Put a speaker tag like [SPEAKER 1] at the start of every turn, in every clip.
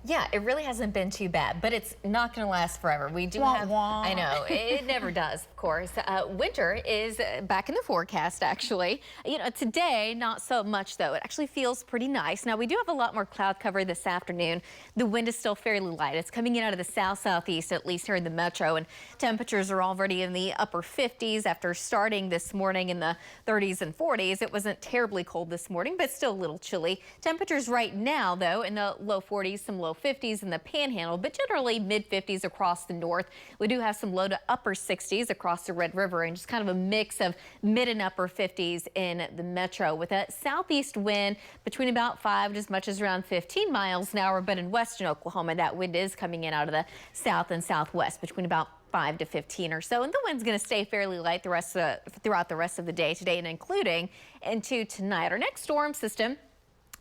[SPEAKER 1] Yeah, it really hasn't been too bad, but it's not going to last forever. We do have, I know, it never does, of course. Winter is back in the forecast, actually. You know, today, not so much, though. It actually feels pretty nice. Now, we do have a lot more cloud cover this afternoon. The wind is still fairly light. It's coming in out of the south-southeast, at least here in the metro, and temperatures are already in the upper 50s after starting this morning in the 30s and 40s. It wasn't terribly cold this morning, but still a little chilly. Temperatures right now, though, in the low 40s, some low 50s in the panhandle, but generally mid 50s across the north. We do have some low to upper 60s across the Red River and just kind of a mix of mid and upper 50s in the metro with a southeast wind between about 5 to as much as around 15 miles an hour. But in western Oklahoma, that wind is coming in out of the south and southwest between about 5 to 15 or so, and the wind's going to stay fairly light throughout the rest of the day today and including into tonight. Our next storm system,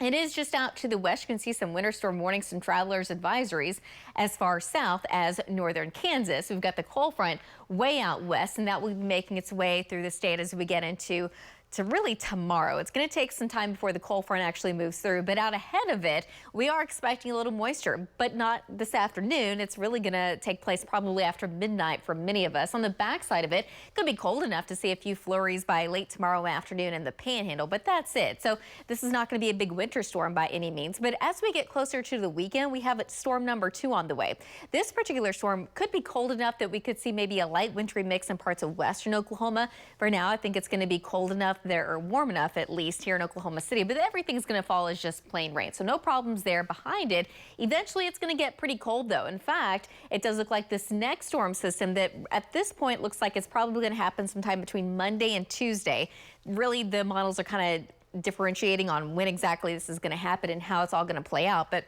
[SPEAKER 1] it is just out to the west. You can see some winter storm warnings, some travelers advisories as far south as northern Kansas. We've got the cold front way out west, and that will be making its way through the state as we get into really tomorrow. It's going to take some time before the cold front actually moves through, but out ahead of it, we are expecting a little moisture, but not this afternoon. It's really going to take place probably after midnight for many of us. On the backside of it, it could be cold enough to see a few flurries by late tomorrow afternoon in the panhandle, but that's it. So this is not going to be a big winter storm by any means, but as we get closer to the weekend, we have storm number 2 on the way. This particular storm could be cold enough that we could see maybe a light wintry mix in parts of western Oklahoma. For now, I think it's going to be cold enough there, or warm enough at least here in Oklahoma City, but everything's going to fall as just plain rain. So no problems there behind it. Eventually it's going to get pretty cold though. In fact, it does look like this next storm system that at this point looks like it's probably going to happen sometime between Monday and Tuesday. Really, the models are kind of differentiating on when exactly this is going to happen and how it's all going to play out. But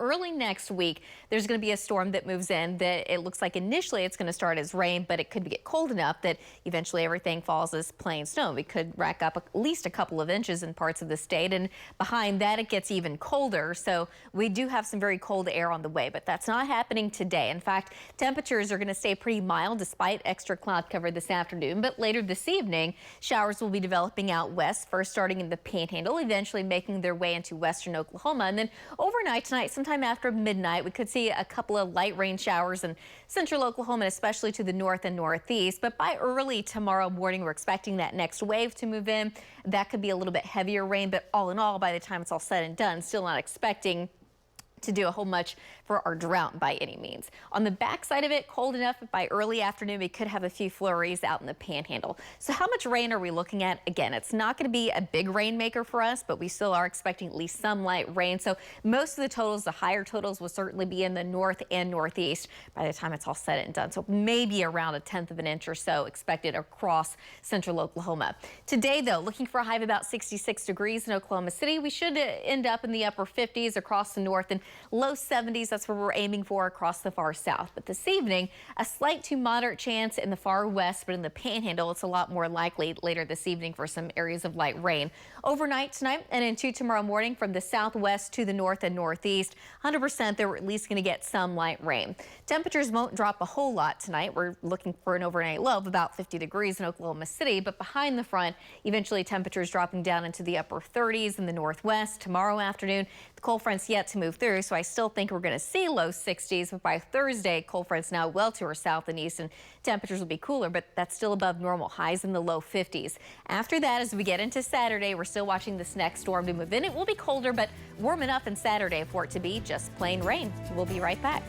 [SPEAKER 1] early next week, there's going to be a storm that moves in that it looks like initially it's going to start as rain, but it could get cold enough that eventually everything falls as plain snow. We could rack up at least a couple of inches in parts of the state, and behind that it gets even colder. So we do have some very cold air on the way, but that's not happening today. In fact, temperatures are going to stay pretty mild despite extra cloud cover this afternoon, but later this evening, showers will be developing out west, first starting in the panhandle, eventually making their way into western Oklahoma, and then overnight tonight, sometime after midnight, we could see a couple of light rain showers in central Oklahoma, especially to the north and northeast. But by early tomorrow morning, we're expecting that next wave to move in. That could be a little bit heavier rain, but all in all, by the time it's all said and done, still not expecting to do a whole much for our drought by any means. On the backside of it, cold enough by early afternoon, we could have a few flurries out in the panhandle. So how much rain are we looking at? Again, it's not going to be a big rainmaker for us, but we still are expecting at least some light rain. So most of the totals, the higher totals, will certainly be in the north and northeast by the time it's all said and done. So maybe around 1/10 of an inch or so expected across central Oklahoma. Today, though, looking for a high of about 66 degrees in Oklahoma City. We should end up in the upper 50s across the north and low 70s. That's where we're aiming for across the far south. But this evening, a slight to moderate chance in the far west, but in the panhandle, it's a lot more likely later this evening for some areas of light rain. Overnight tonight and into tomorrow morning from the southwest to the north and northeast, 100% that we're at least going to get some light rain. Temperatures won't drop a whole lot tonight. We're looking for an overnight low of about 50 degrees in Oklahoma City, but behind the front, eventually temperatures dropping down into the upper 30s in the northwest. Tomorrow afternoon, the cold front's yet to move through, so I still think we're going to see low 60s, but by Thursday, cold front's now well to our south and east, and temperatures will be cooler, but that's still above normal, highs in the low 50s. After that, as we get into Saturday, we're still watching this next storm to move in. It will be colder, but warm enough on Saturday for it to be just plain rain. We'll be right back.